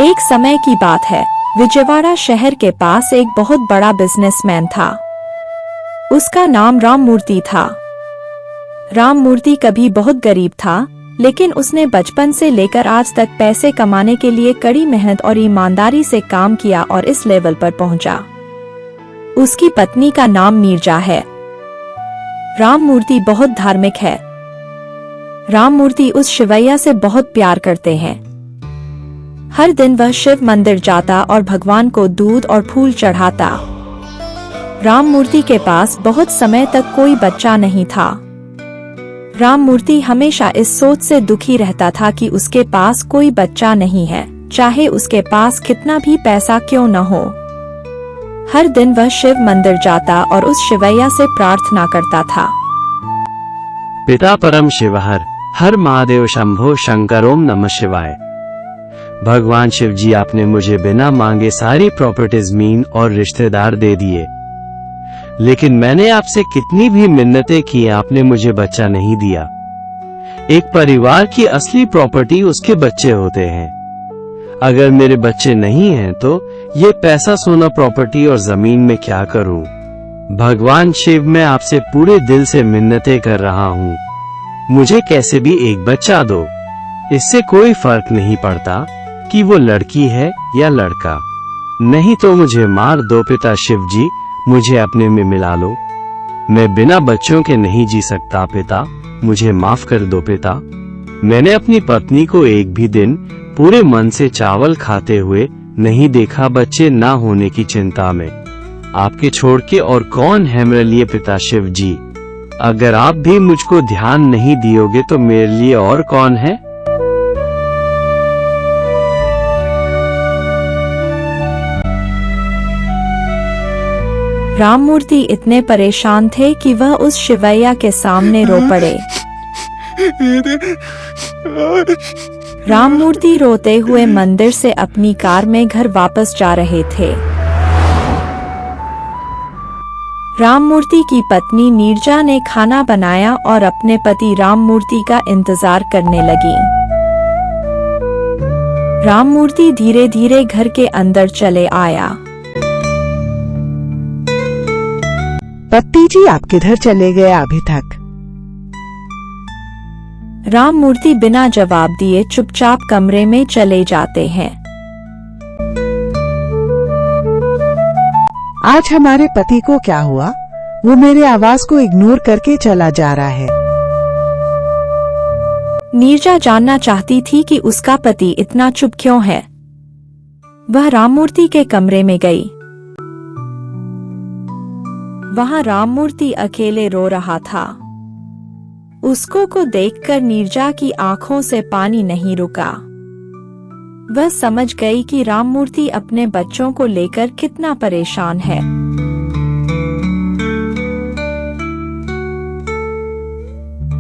एक समय की बात है, विजयवाड़ा शहर के पास एक बहुत बड़ा बिजनेसमैन था। उसका नाम राममूर्ति था। राममूर्ति कभी बहुत गरीब था, लेकिन उसने बचपन से लेकर आज तक पैसे कमाने के लिए कड़ी मेहनत और ईमानदारी से काम किया और इस लेवल पर पहुंचा। उसकी पत्नी का नाम नीरजा है। राममूर्ति बहुत धार्मिक है। राममूर्ति उस शिवैया से बहुत प्यार करते हैं। हर दिन वह शिव मंदिर जाता और भगवान को दूध और फूल चढ़ाता। राममूर्ति के पास बहुत समय तक कोई बच्चा नहीं था। राममूर्ति हमेशा इस सोच से दुखी रहता था कि उसके पास कोई बच्चा नहीं है, चाहे उसके पास कितना भी पैसा क्यों न हो। हर दिन वह शिव मंदिर जाता और उस शिवैया से प्रार्थना करता था। पिता परम शिवहर, हर महादेव शंभो शंकर, ओम नमः शिवाय। भगवान शिव जी, आपने मुझे बिना मांगे सारी प्रॉपर्टीज, मीन और रिश्तेदार दे दिए, लेकिन मैंने आपसे कितनी भी मिन्नतें की, आपने मुझे बच्चा नहीं दिया। एक परिवार की असली प्रॉपर्टी उसके बच्चे होते हैं। अगर मेरे बच्चे नहीं हैं तो ये पैसा, सोना, प्रॉपर्टी और जमीन में क्या करूं? भगवान शिव, मैं आपसे पूरे दिल से मिन्नतें कर रहा हूं, मुझे कैसे भी एक बच्चा दो। इससे कोई फर्क नहीं पड़ता कि वो लड़की है या लड़का, नहीं तो मुझे मार दो। पिता शिव जी, मुझे अपने में मिला लो, मैं बिना बच्चों के नहीं जी सकता। पिता, मुझे माफ कर दो। पिता, मैंने अपनी पत्नी को एक भी दिन पूरे मन से चावल खाते हुए नहीं देखा, बच्चे ना होने की चिंता में। आपके छोड़ के और कौन है मेरे लिए? पिता शिव जी, अगर आप भी मुझको ध्यान नहीं दियोगे तो मेरे लिए और कौन है? राममूर्ति इतने परेशान थे कि वह उस शिवैया के सामने रो पड़े। राममूर्ति रोते हुए मंदिर से अपनी कार में घर वापस जा रहे थे। राममूर्ति की पत्नी नीरजा ने खाना बनाया और अपने पति राममूर्ति का इंतजार करने लगी। राममूर्ति धीरे धीरे घर के अंदर चले आया। पति जी, आप किधर चले गए अभी तक? राममूर्ति बिना जवाब दिए चुपचाप कमरे में चले जाते हैं। आज हमारे पति को क्या हुआ? वो मेरे आवाज को इग्नोर करके चला जा रहा है। नीरजा जानना चाहती थी कि उसका पति इतना चुप क्यों है। वह राममूर्ति के कमरे में गई। वहां राममूर्ति अकेले रो रहा था। उसको देखकर नीरजा की आंखों से पानी नहीं रुका। वह समझ गई कि राममूर्ति अपने बच्चों को लेकर कितना परेशान है।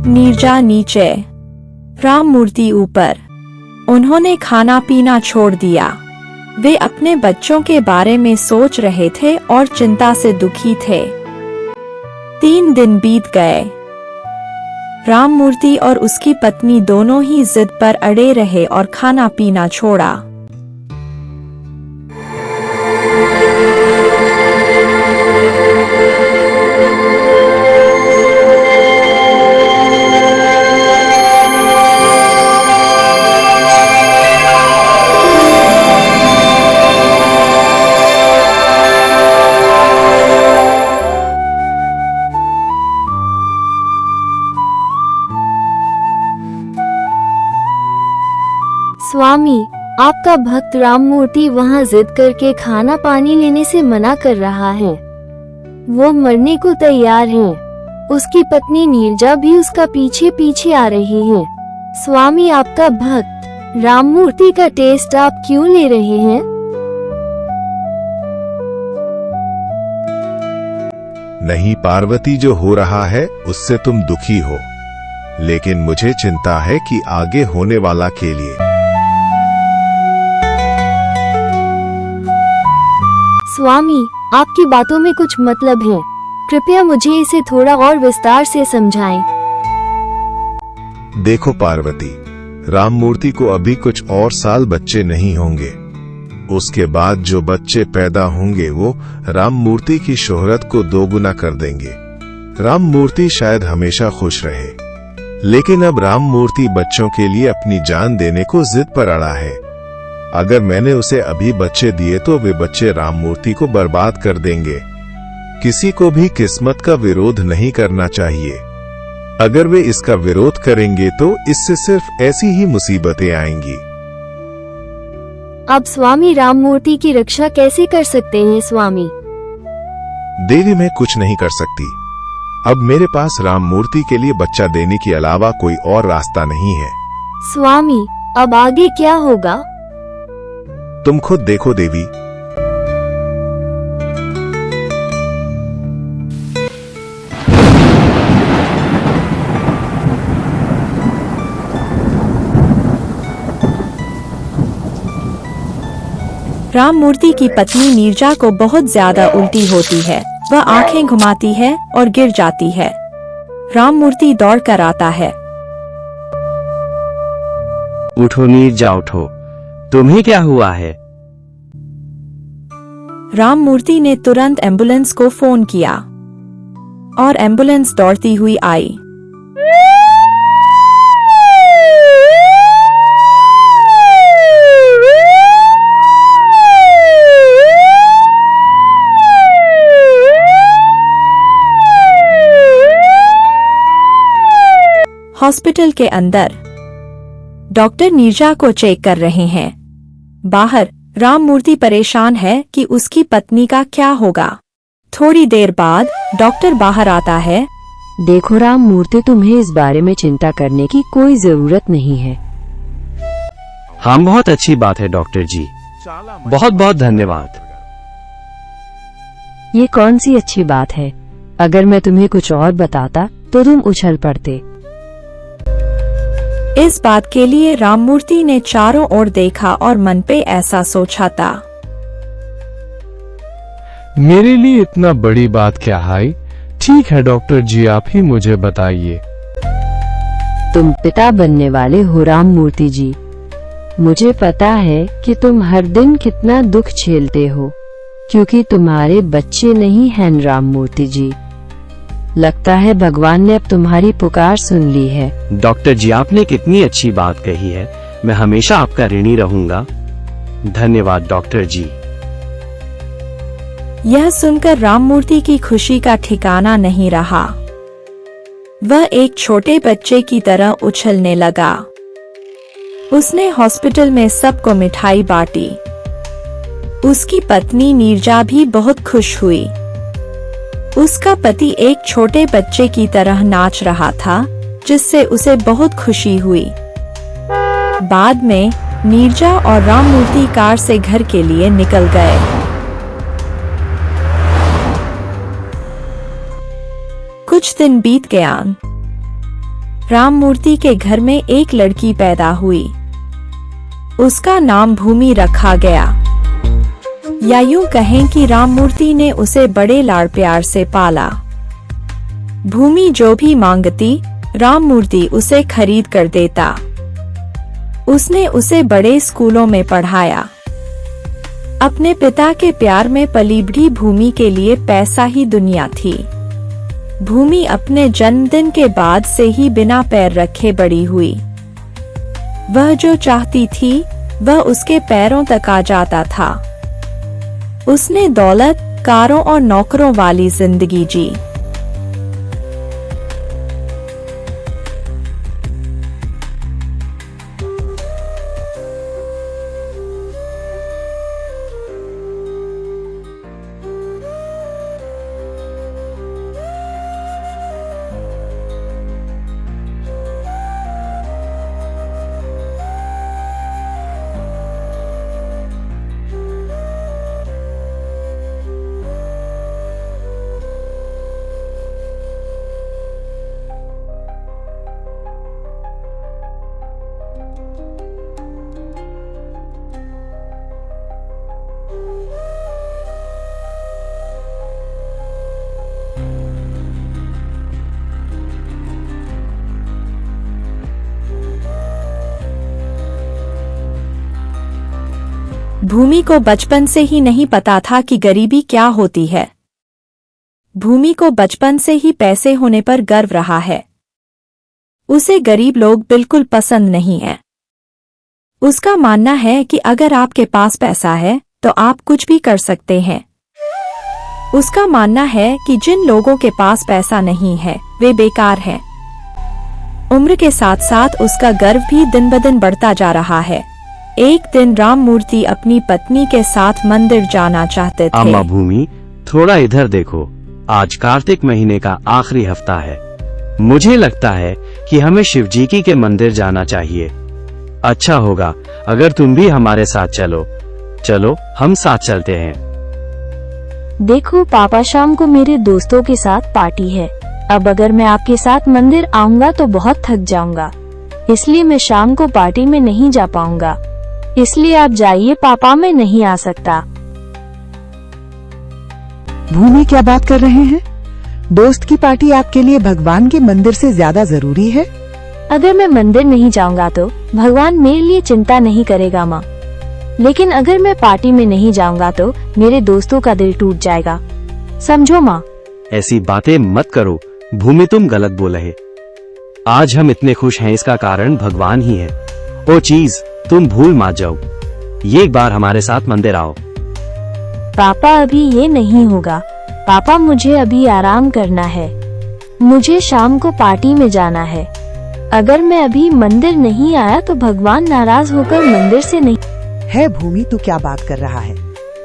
नीरजा नीचे, राममूर्ति ऊपर। उन्होंने खाना पीना छोड़ दिया। वे अपने बच्चों के बारे में सोच रहे थे और चिंता से दुखी थे। 3 दिन बीत गए। राममूर्ति और उसकी पत्नी दोनों ही जिद पर अड़े रहे और खाना पीना छोड़ा। स्वामी, आपका भक्त राममूर्ति वहाँ जिद करके खाना पानी लेने से मना कर रहा है। वो मरने को तैयार है। उसकी पत्नी नीरजा भी उसका पीछे पीछे आ रही है। स्वामी, आपका भक्त राममूर्ति का टेस्ट आप क्यों ले रहे हैं? नहीं पार्वती, जो हो रहा है उससे तुम दुखी हो, लेकिन मुझे चिंता है कि आगे होने वाला के लिए। स्वामी, आपकी बातों में कुछ मतलब है। कृपया मुझे इसे थोड़ा और विस्तार से समझाएं। देखो पार्वती, राममूर्ति को अभी कुछ और साल बच्चे नहीं होंगे। उसके बाद जो बच्चे पैदा होंगे वो राम मूर्ति की शोहरत को दोगुना कर देंगे। राम मूर्ति शायद हमेशा खुश रहे, लेकिन अब राम मूर्ति बच्चों के लिए अपनी जान देने को जिद पर अड़ा है। अगर मैंने उसे अभी बच्चे दिए तो वे बच्चे राम मूर्ति को बर्बाद कर देंगे। किसी को भी किस्मत का विरोध नहीं करना चाहिए। अगर वे इसका विरोध करेंगे तो इससे सिर्फ ऐसी ही मुसीबतें आएंगी। अब स्वामी राम मूर्ति की रक्षा कैसे कर सकते हैं स्वामी? देवी मैं कुछ नहीं कर सकती। अब मेरे पास राम मूर्ति के लिए बच्चा देने के अलावा कोई और रास्ता नहीं है। स्वामी अब आगे क्या होगा? तुम खुद देखो देवी। राम मूर्ति की पत्नी नीरजा को बहुत ज्यादा उल्टी होती है। वह आंखें घुमाती है और गिर जाती है। राम मूर्ति दौड़ कर आता है। उठो नीरजा उठो, तुम्हें क्या हुआ है? राम मूर्ति ने तुरंत एम्बुलेंस को फोन किया और एम्बुलेंस दौड़ती हुई आई। हॉस्पिटल के अंदर डॉक्टर नीरजा को चेक कर रहे हैं। बाहर राम मूर्ति परेशान है कि उसकी पत्नी का क्या होगा। थोड़ी देर बाद डॉक्टर बाहर आता है। देखो राम मूर्ति, तुम्हें इस बारे में चिंता करने की कोई जरूरत नहीं है। हाँ, बहुत अच्छी बात है डॉक्टर जी, बहुत बहुत धन्यवाद। ये कौन सी अच्छी बात है? अगर मैं तुम्हें कुछ और बताता तो तुम उछल पड़ते। इस बात के लिए राम मूर्ति ने चारों ओर देखा और मन पे ऐसा सोचा था। मेरे लिए इतना बड़ी बात क्या है? ठीक है डॉक्टर जी, आप ही मुझे बताइए। तुम पिता बनने वाले हो राम मूर्ति जी। मुझे पता है कि तुम हर दिन कितना दुख झेलते हो, क्योंकि तुम्हारे बच्चे नहीं हैं राम मूर्ति जी। लगता है भगवान ने अब तुम्हारी पुकार सुन ली है। डॉक्टर जी, आपने कितनी अच्छी बात कही है। मैं हमेशा आपका ऋणी रहूंगा। धन्यवाद डॉक्टर जी। यह सुनकर राम मूर्ति की खुशी का ठिकाना नहीं रहा। वह एक छोटे बच्चे की तरह उछलने लगा। उसने हॉस्पिटल में सबको मिठाई बांटी। उसकी पत्नी नीरजा भी बहुत खुश हुई। उसका पति एक छोटे बच्चे की तरह नाच रहा था, जिससे उसे बहुत खुशी हुई। बाद में नीरजा और राम मूर्ति कार से घर के लिए निकल गए। कुछ दिन बीत गया। राम मूर्ति के घर में एक लड़की पैदा हुई। उसका नाम भूमि रखा गया, या यूं कहें कि राम मूर्ति ने उसे बड़े लाड़ प्यार से पाला। भूमि जो भी मांगती, राम मूर्ति उसे खरीद कर देता। उसने उसे बड़े स्कूलों में पढ़ाया। अपने पिता के प्यार में पली बढ़ी भूमि के लिए पैसा ही दुनिया थी। भूमि अपने जन्मदिन के बाद से ही बिना पैर रखे बड़ी हुई। वह जो चाहती थी वह उसके पैरों तक आ जाता था। उसने दौलत, कारों और नौकरों वाली जिंदगी जी। भूमि को बचपन से ही नहीं पता था कि गरीबी क्या होती है। भूमि को बचपन से ही पैसे होने पर गर्व रहा है। उसे गरीब लोग बिल्कुल पसंद नहीं है। उसका मानना है कि अगर आपके पास पैसा है तो आप कुछ भी कर सकते हैं। उसका मानना है कि जिन लोगों के पास पैसा नहीं है वे बेकार हैं। उम्र के साथ साथ उसका गर्व भी दिन ब दिन बढ़ता जा रहा है। एक दिन राम मूर्ति अपनी पत्नी के साथ मंदिर जाना चाहते थे। अम्मा भूमि, थोड़ा इधर देखो। आज कार्तिक महीने का आखिरी हफ्ता है। मुझे लगता है कि हमें शिवजी की के मंदिर जाना चाहिए। अच्छा होगा अगर तुम भी हमारे साथ चलो। चलो हम साथ चलते हैं। देखो पापा, शाम को मेरे दोस्तों के साथ पार्टी है। अब अगर मैं आपके साथ मंदिर आऊंगा तो बहुत थक जाऊंगा, इसलिए मैं शाम को पार्टी में नहीं जा पाऊंगा। इसलिए आप जाइए पापा, मैं नहीं आ सकता। भूमि क्या बात कर रहे हैं? दोस्त की पार्टी आपके लिए भगवान के मंदिर से ज्यादा जरूरी है? अगर मैं मंदिर नहीं जाऊंगा तो भगवान मेरे लिए चिंता नहीं करेगा माँ, लेकिन अगर मैं पार्टी में नहीं जाऊंगा तो मेरे दोस्तों का दिल टूट जाएगा। समझो माँ। ऐसी बातें मत करो भूमि, तुम गलत बोल रहे। आज हम इतने खुश हैं इसका कारण भगवान ही है। वो चीज तुम भूल मत जाओ। ये एक बार हमारे साथ मंदिर आओ। पापा अभी ये नहीं होगा। पापा मुझे अभी आराम करना है। मुझे शाम को पार्टी में जाना है। अगर मैं अभी मंदिर नहीं आया तो भगवान नाराज होकर मंदिर से नहीं। है भूमि, तू क्या बात कर रहा है?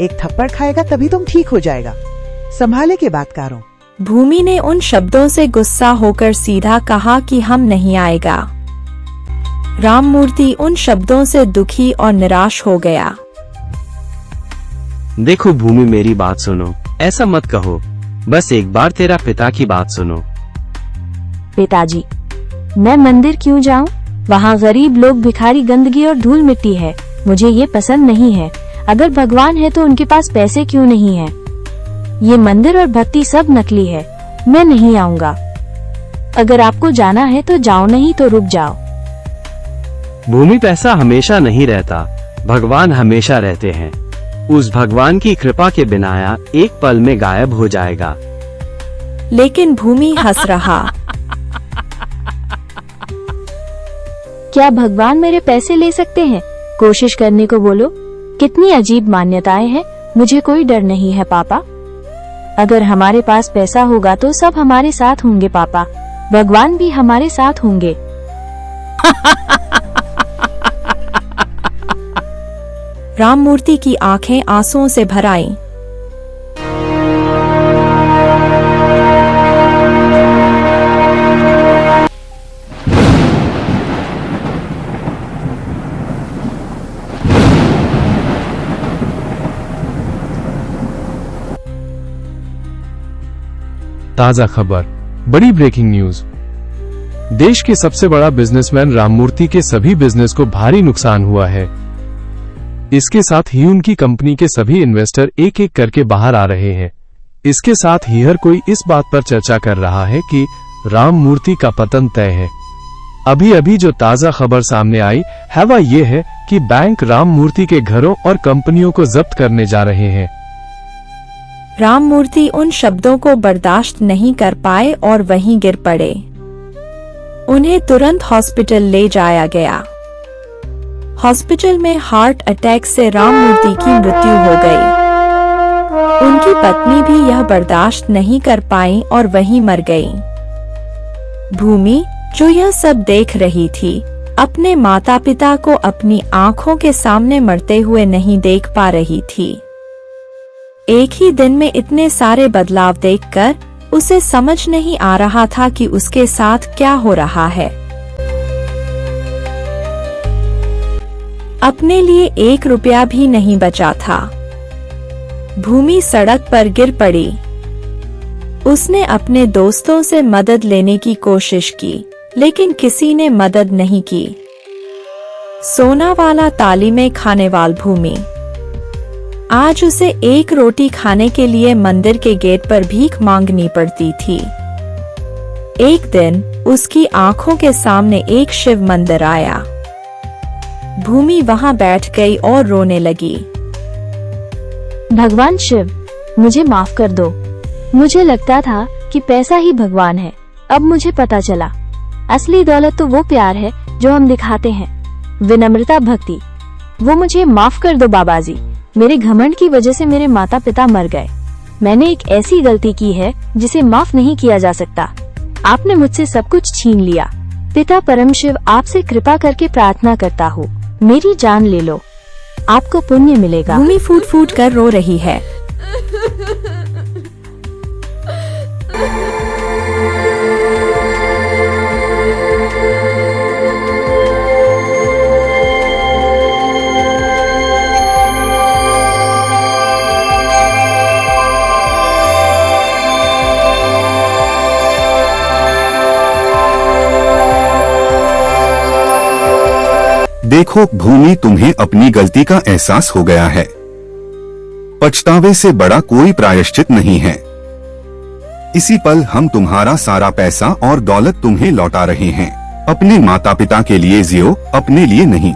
एक थप्पड़ खाएगा तभी तुम ठीक हो जाएगा। संभाले के बात करो। भूमि ने उन शब्दों से गुस्सा होकर सीधा कहा कि हम नहीं आएगा। राम मूर्ति उन शब्दों से दुखी और निराश हो गया। देखो भूमि, मेरी बात सुनो। ऐसा मत कहो। बस एक बार तेरा पिता की बात सुनो। पिताजी, मैं मंदिर क्यों जाऊं? वहाँ गरीब लोग, भिखारी, गंदगी और धूल मिट्टी है। मुझे ये पसंद नहीं है। अगर भगवान है तो उनके पास पैसे क्यों नहीं है? ये मंदिर और भक्ति सब नकली है। मैं नहीं आऊंगा। अगर आपको जाना है तो जाओ, नहीं तो रुक जाओ। भूमि, पैसा हमेशा नहीं रहता, भगवान हमेशा रहते हैं। उस भगवान की कृपा के बिना एक पल में गायब हो जाएगा। लेकिन भूमि हंस रहा। क्या भगवान मेरे पैसे ले सकते हैं? कोशिश करने को बोलो। कितनी अजीब मान्यताएं हैं। मुझे कोई डर नहीं है पापा। अगर हमारे पास पैसा होगा तो सब हमारे साथ होंगे पापा। भगवान भी हमारे साथ होंगे। राम मूर्ति की आंखें आंसुओं से भर आईं। ताजा खबर, बड़ी ब्रेकिंग न्यूज। देश के सबसे बड़ा बिजनेसमैन राममूर्ति के सभी बिजनेस को भारी नुकसान हुआ है। इसके साथ ही उनकी कंपनी के सभी इन्वेस्टर एक एक करके बाहर आ रहे हैं। इसके साथ ही हर कोई इस बात पर चर्चा कर रहा है कि राममूर्ति का पतन तय है। अभी अभी जो ताजा खबर सामने आई है वह ये है कि बैंक राममूर्ति के घरों और कंपनियों को जब्त करने जा रहे हैं। राम मूर्ति उन शब्दों को बर्दाश्त नहीं कर पाए और वहीं गिर पड़े। उन्हें तुरंत हॉस्पिटल ले जाया गया। हॉस्पिटल में हार्ट अटैक से राम मूर्ति की मृत्यु हो गई। उनकी पत्नी भी यह बर्दाश्त नहीं कर पाई और वहीं मर गई। भूमि, जो यह सब देख रही थी, अपने माता पिता को अपनी आंखों के सामने मरते हुए नहीं देख पा रही थी। एक ही दिन में इतने सारे बदलाव देखकर उसे समझ नहीं आ रहा था कि उसके साथ क्या हो रहा है। अपने लिए 1 रुपया भी नहीं बचा था। भूमि सड़क पर गिर पड़ी। उसने अपने दोस्तों से मदद लेने की कोशिश की, लेकिन किसी ने मदद नहीं की। सोना वाला ताली में खाने वाल भूमि। आज उसे 1 रोटी खाने के लिए मंदिर के गेट पर भीख मांगनी पड़ती थी। एक दिन उसकी आंखों के सामने एक शिव मंदिर आया। भूमि वहां बैठ गई और रोने लगी। भगवान शिव, मुझे माफ कर दो। मुझे लगता था कि पैसा ही भगवान है। अब मुझे पता चला, असली दौलत तो वो प्यार है जो हम दिखाते हैं, विनम्रता, भक्ति। वो मुझे माफ कर दो बाबा जी। मेरे घमंड की वजह से मेरे माता पिता मर गए। मैंने एक ऐसी गलती की है जिसे माफ नहीं किया जा सकता। आपने मुझसे सब कुछ छीन लिया। पिता परम शिव, आपसे कृपा करके प्रार्थना करता हूँ, मेरी जान ले लो, आपको पुण्य मिलेगा। भूमि फूट फूट कर रो रही है। देखो भूमि, तुम्हें अपनी गलती का एहसास हो गया है। पछतावे से बड़ा कोई प्रायश्चित नहीं है। इसी पल हम तुम्हारा सारा पैसा और दौलत तुम्हें लौटा रहे हैं। अपने माता पिता के लिए जियो, अपने लिए नहीं।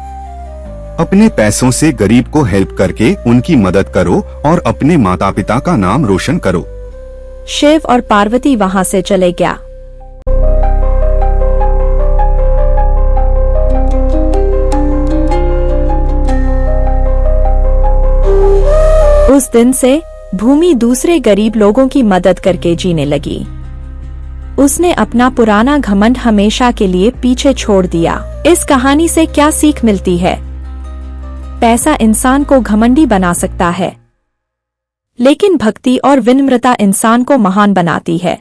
अपने पैसों से गरीब को हेल्प करके उनकी मदद करो और अपने माता पिता का नाम रोशन करो। शिव और पार्वती वहां से चले गया। उस दिन से भूमि दूसरे गरीब लोगों की मदद करके जीने लगी। उसने अपना पुराना घमंड हमेशा के लिए पीछे छोड़ दिया। इस कहानी से क्या सीख मिलती है? पैसा इंसान को घमंडी बना सकता है, लेकिन भक्ति और विनम्रता इंसान को महान बनाती है।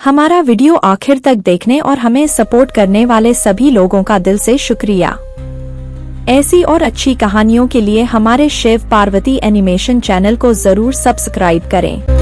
हमारा वीडियो आखिर तक देखने और हमें सपोर्ट करने वाले सभी लोगों का दिल से शुक्रिया। ऐसी और अच्छी कहानियों के लिए हमारे शिव पार्वती एनिमेशन चैनल को जरूर सब्सक्राइब करें।